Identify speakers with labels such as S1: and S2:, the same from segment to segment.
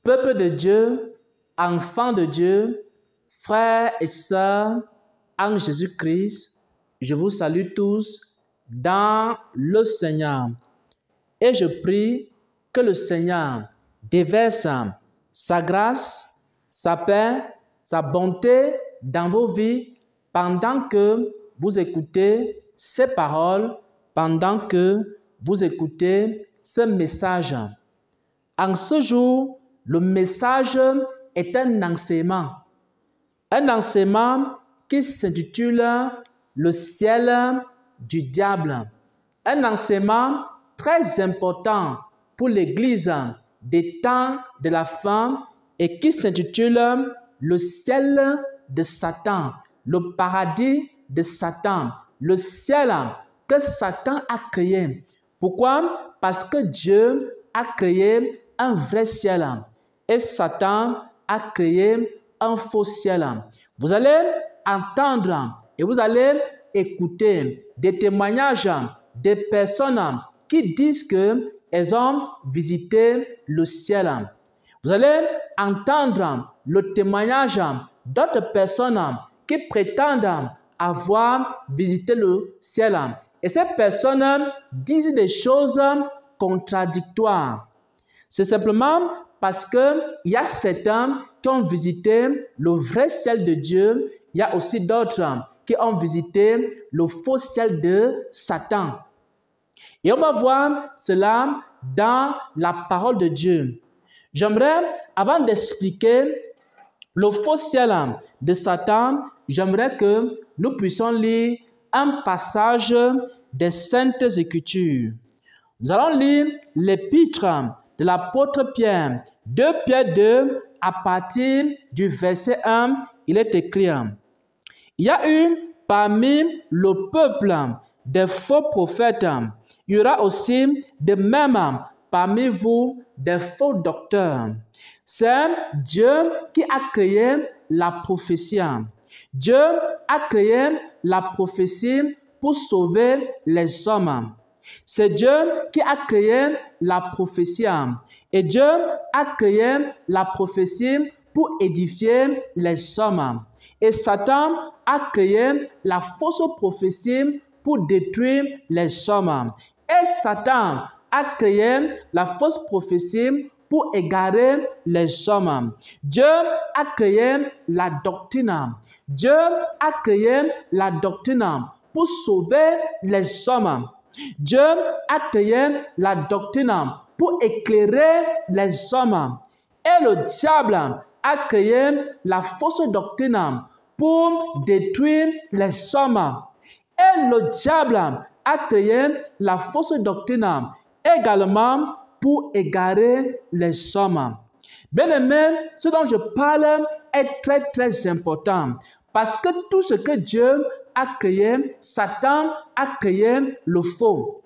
S1: Peuple de Dieu, enfants de Dieu, frères et sœurs en Jésus-Christ, je vous salue tous dans le Seigneur. Et je prie que le Seigneur déverse sa grâce, sa paix, sa bonté dans vos vies pendant que vous écoutez ces paroles, pendant que vous écoutez ce message. En ce jour, le message est un enseignement qui s'intitule « Le ciel du diable ». Un enseignement très important pour l'Église des temps de la fin et qui s'intitule « Le ciel de Satan », le paradis de Satan, le ciel que Satan a créé. Pourquoi? Parce que Dieu a créé un vrai ciel et Satan a créé un faux ciel. Vous allez entendre et vous allez écouter des témoignages des personnes qui disent qu'elles ont visité le ciel. Vous allez entendre le témoignage d'autres personnes qui prétendent avoir visité le ciel. Et ces personnes disent des choses contradictoires. C'est simplement parce qu'il y a certains qui ont visité le vrai ciel de Dieu, il y a aussi d'autres qui ont visité le faux ciel de Satan. Et on va voir cela dans la parole de Dieu. J'aimerais, avant d'expliquer le faux ciel de Satan, j'aimerais que nous puissions lire un passage des Saintes Écritures. Nous allons lire l'épître de l'apôtre Pierre, 2 Pierre 2, à partir du verset 1, il est écrit: il y a eu parmi le peuple des faux prophètes. Il y aura aussi de même parmi vous des faux docteurs. C'est Dieu qui a créé la prophétie. Dieu a créé la prophétie pour sauver les hommes. C'est Dieu qui a créé la prophétie. Et Dieu a créé la prophétie pour édifier les hommes. Et Satan a créé la fausse prophétie pour détruire les hommes. Et Satan a créé la fausse prophétie pour égarer les hommes. Dieu a créé la doctrine. Dieu a créé la doctrine pour sauver les hommes. Dieu a créé la doctrine pour éclairer les hommes. Et le diable a créé la fausse doctrine pour détruire les hommes. Et le diable a créé la fausse doctrine également pour égarer les hommes. Bien-aimés, ce dont je parle est très important. Parce que tout ce que Dieu a créé, Satan a créé le faux.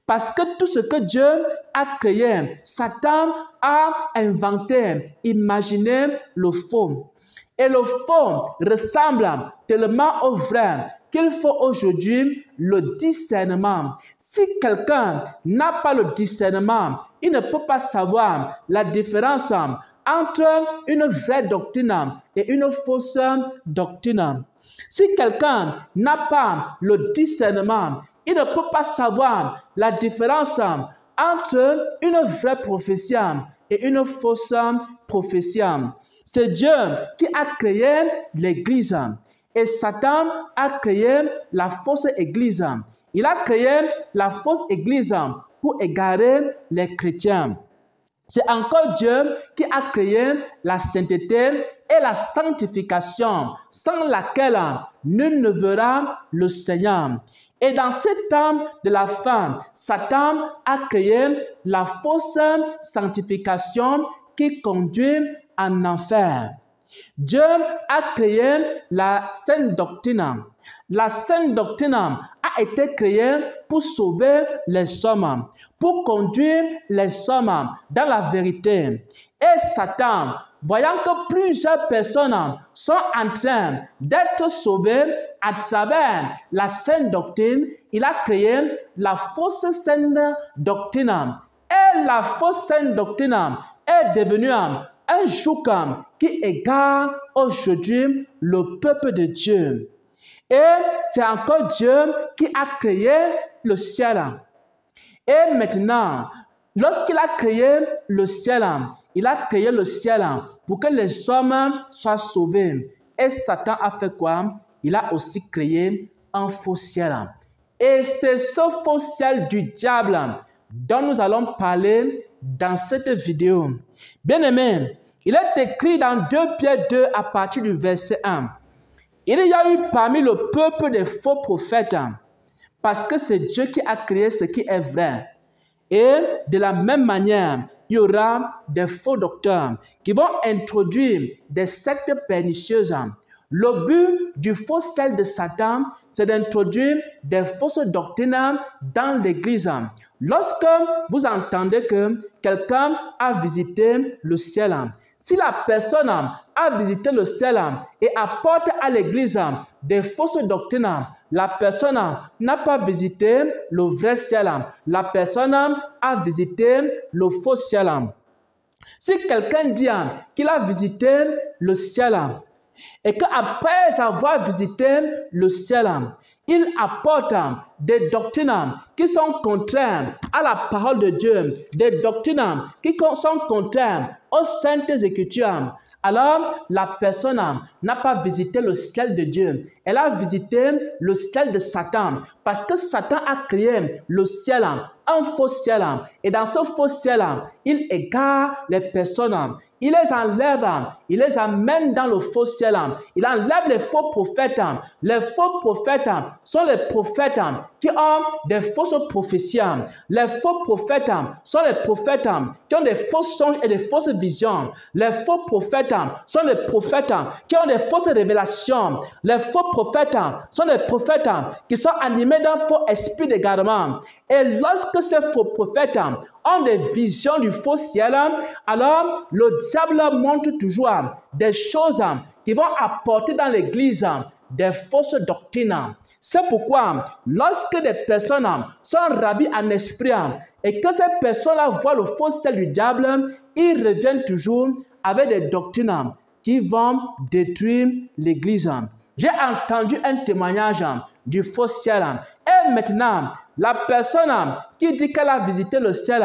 S1: Parce que tout ce que Dieu a créé, Satan a inventé, imaginé le faux. Et le faux ressemble tellement au vrai qu'il faut aujourd'hui le discernement. Si quelqu'un n'a pas le discernement, il ne peut pas savoir la différence entre une vraie doctrine et une fausse doctrine. Si quelqu'un n'a pas le discernement, il ne peut pas savoir la différence entre une vraie prophétie et une fausse prophétie. C'est Dieu qui a créé l'Église. Et Satan a créé la fausse Église. Il a créé la fausse Église pour égarer les chrétiens. C'est encore Dieu qui a créé la sainteté et la sanctification, sans laquelle nul ne verra le Seigneur. Et dans ce temps de la fin, Satan a créé la fausse sanctification qui conduit en enfer. Dieu a créé la sainte doctrine. La sainte doctrine a été créée pour sauver les hommes, pour conduire les hommes dans la vérité. Et Satan, voyant que plusieurs personnes sont en train d'être sauvées à travers la sainte doctrine, il a créé la fausse sainte doctrine. Et la fausse sainte doctrine est devenue un joug qui égare aujourd'hui le peuple de Dieu. Et c'est encore Dieu qui a créé le ciel. Et maintenant, lorsqu'il a créé le ciel, il a créé le ciel pour que les hommes soient sauvés. Et Satan a fait quoi? Il a aussi créé un faux ciel. Et c'est ce faux ciel du diable dont nous allons parler dans cette vidéo. Bien-aimés, il est écrit dans 2 Pierre 2 à partir du verset 1. Il y a eu parmi le peuple des faux prophètes, parce que c'est Dieu qui a créé ce qui est vrai. Et de la même manière, il y aura des faux docteurs qui vont introduire des sectes pernicieuses. Le but du faux ciel de Satan, c'est d'introduire des fausses doctrines dans l'Église. Lorsque vous entendez que quelqu'un a visité le ciel, si la personne a visité le ciel et apporte à l'Église des fausses doctrines, la personne n'a pas visité le vrai ciel. La personne a visité le faux ciel. Si quelqu'un dit qu'il a visité le ciel, et qu'après avoir visité le ciel, il apporte des doctrines qui sont contraires à la parole de Dieu, des doctrines qui sont contraires aux saintes écritures, alors la personne n'a pas visité le ciel de Dieu. Elle a visité le ciel de Satan, parce que Satan a créé le ciel, un faux ciel. Et dans ce faux ciel, il égare les personnes. Il les enlève, il les amène dans le faux ciel. Il enlève les faux prophètes. Les faux prophètes sont les prophètes qui ont des fausses prophéties. Les faux prophètes sont les prophètes qui ont des fausses songes et des fausses visions. Les faux prophètes sont les prophètes qui ont des fausses révélations. Les faux prophètes sont les prophètes qui sont animés d'un faux esprit d'égarement. Et lorsque ces faux prophètes ont des visions du faux ciel, alors le diable montre toujours des choses qui vont apporter dans l'Église des fausses doctrines. C'est pourquoi lorsque des personnes sont ravies en esprit et que ces personnes-là voient le faux ciel du diable, ils reviennent toujours avec des doctrines qui vont détruire l'Église. J'ai entendu un témoignage du faux ciel. Et maintenant, la personne qui dit qu'elle a visité le ciel,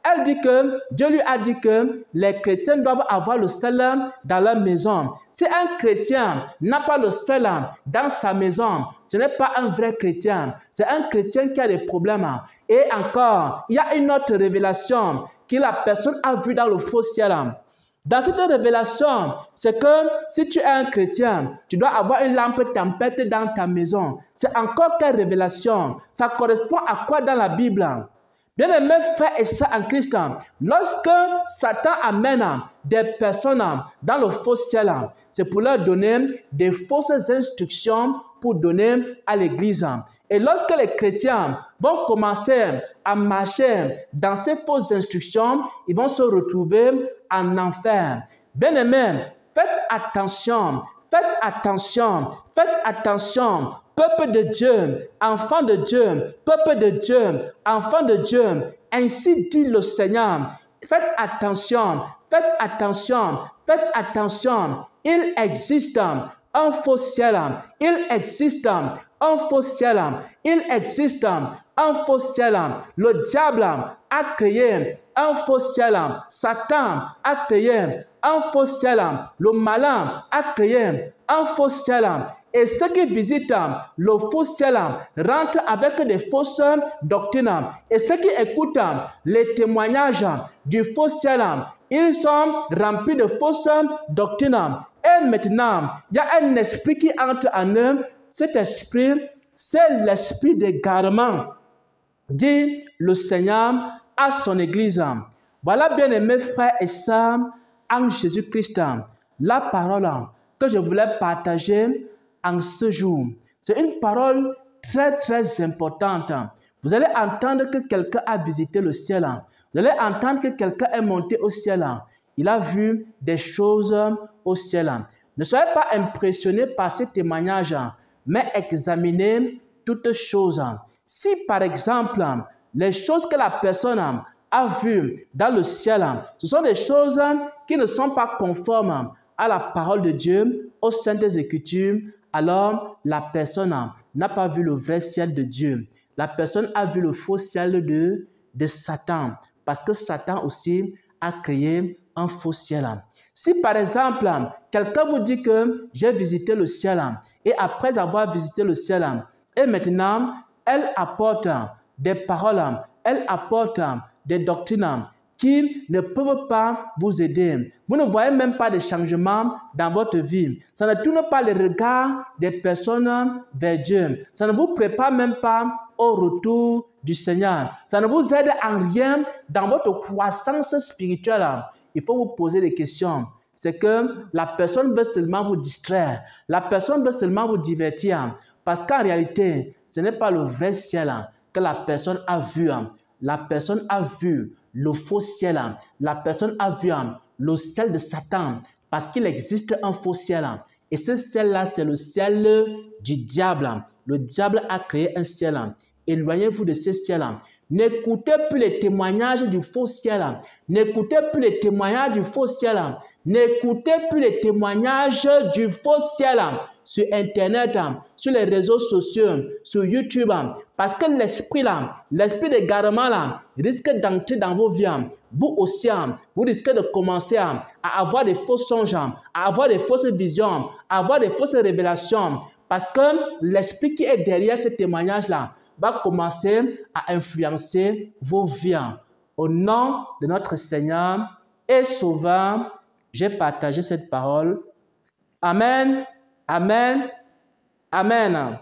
S1: elle dit que Dieu lui a dit que les chrétiens doivent avoir le ciel dans leur maison. Si un chrétien n'a pas le ciel dans sa maison, ce n'est pas un vrai chrétien. C'est un chrétien qui a des problèmes. Et encore, il y a une autre révélation que la personne a vue dans le faux ciel. Dans cette révélation, c'est que si tu es un chrétien, tu dois avoir une lampe tempête dans ta maison. C'est encore quelle révélation? Ça correspond à quoi dans la Bible? Bien-aimés frères et sœurs en Christ, lorsque Satan amène des personnes dans le faux ciel, c'est pour leur donner des fausses instructions pour donner à l'Église. Et lorsque les chrétiens vont commencer à marcher dans ces fausses instructions, ils vont se retrouver en enfer. Bien-aimés, faites attention, faites attention, faites attention. Peuple de Dieu, enfant de Dieu, peuple de Dieu, enfant de Dieu, ainsi dit le Seigneur. Faites attention, faites attention, faites attention. Il existe un faux ciel, il existe un faux ciel, il existe un faux ciel. Le diable a créé un faux ciel, Satan a créé un faux ciel, le malin a créé un faux ciel. Et ceux qui visitent le faux ciel rentrent avec des fausses doctrines. Et ceux qui écoutent les témoignages du faux ciel, ils sont remplis de fausses doctrines. Et maintenant, il y a un esprit qui entre en eux. Cet esprit, c'est l'esprit d'égarement, dit le Seigneur à son Église. Voilà, bien aimés frères et sœurs en Jésus-Christ, la parole que je voulais partager en ce jour. C'est une parole très importante. Vous allez entendre que quelqu'un a visité le ciel. Vous allez entendre que quelqu'un est monté au ciel. Il a vu des choses au ciel. Ne soyez pas impressionnés par ces témoignages, mais examinez toutes choses. Si par exemple, les choses que la personne a vues dans le ciel, ce sont des choses qui ne sont pas conformes à la parole de Dieu, aux saintes écritures, alors la personne n'a pas vu le vrai ciel de Dieu. La personne a vu le faux ciel de Satan, parce que Satan aussi a créé un faux ciel. Si par exemple, quelqu'un vous dit que j'ai visité le ciel, et après avoir visité le ciel, et maintenant, elle apporte des paroles, elle apporte des doctrines qui ne peuvent pas vous aider. Vous ne voyez même pas de changement dans votre vie. Ça ne tourne pas le regard des personnes vers Dieu. Ça ne vous prépare même pas au retour du Seigneur. Ça ne vous aide en rien dans votre croissance spirituelle. Il faut vous poser des questions. C'est que la personne veut seulement vous distraire. La personne veut seulement vous divertir. Parce qu'en réalité, ce n'est pas le vrai ciel que la personne a vu. La personne a vu le faux ciel. La personne a vu le ciel de Satan. Parce qu'il existe un faux ciel. Et ce ciel-là, c'est le ciel du diable. Le diable a créé un ciel. Éloignez-vous de ce ciel. N'écoutez plus les témoignages du faux ciel. N'écoutez plus les témoignages du faux ciel. N'écoutez plus les témoignages du faux ciel sur Internet, sur les réseaux sociaux, sur YouTube. Parce que l'esprit d'égarement risque d'entrer dans vos vies. Vous aussi, vous risquez de commencer à avoir des faux songes, à avoir des fausses visions, à avoir des fausses révélations. Parce que l'esprit qui est derrière ce témoignage-là va commencer à influencer vos vies. Au nom de notre Seigneur et Sauveur, j'ai partagé cette parole. Amen, amen, amen.